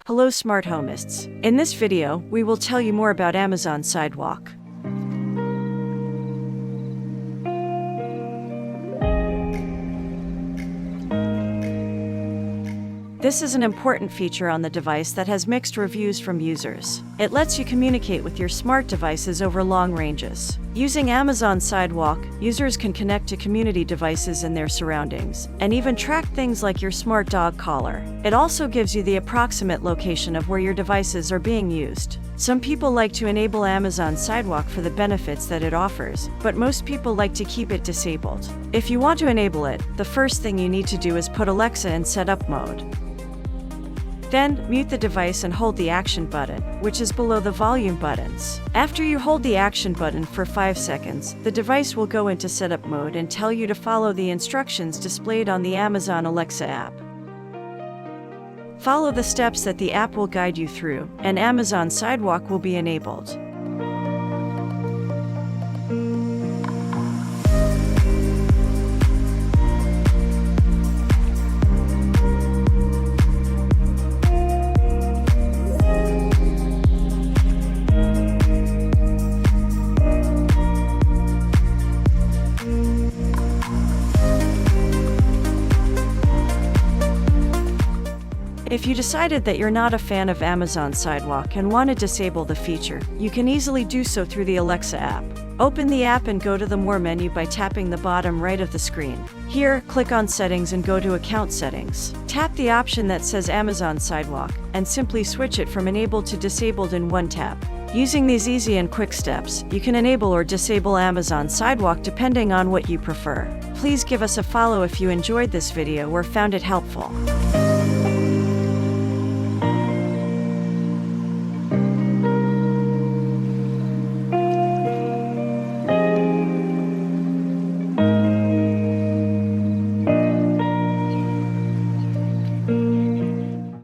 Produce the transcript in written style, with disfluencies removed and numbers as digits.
Hello smart homists. In this video, we will tell you more about Amazon Sidewalk. This is an important feature on the device that has mixed reviews from users. It lets you communicate with your smart devices over long ranges. Using Amazon Sidewalk, users can connect to community devices in their surroundings, and even track things like your smart dog collar. It also gives you the approximate location of where your devices are being used. Some people like to enable Amazon Sidewalk for the benefits that it offers, but most people like to keep it disabled. If you want to enable it, the first thing you need to do is put Alexa in setup mode. Then, mute the device and hold the action button, which is below the volume buttons. After you hold the action button for 5 seconds, the device will go into setup mode and tell you to follow the instructions displayed on the Amazon Alexa app. Follow the steps that the app will guide you through, and Amazon Sidewalk will be enabled. If you decided that you're not a fan of Amazon Sidewalk and want to disable the feature, you can easily do so through the Alexa app. Open the app and go to the More menu by tapping the bottom right of the screen. Here, click on Settings and go to Account Settings. Tap the option that says Amazon Sidewalk, and simply switch it from enabled to disabled in one tap. Using these easy and quick steps, you can enable or disable Amazon Sidewalk depending on what you prefer. Please give us a follow if you enjoyed this video or found it helpful.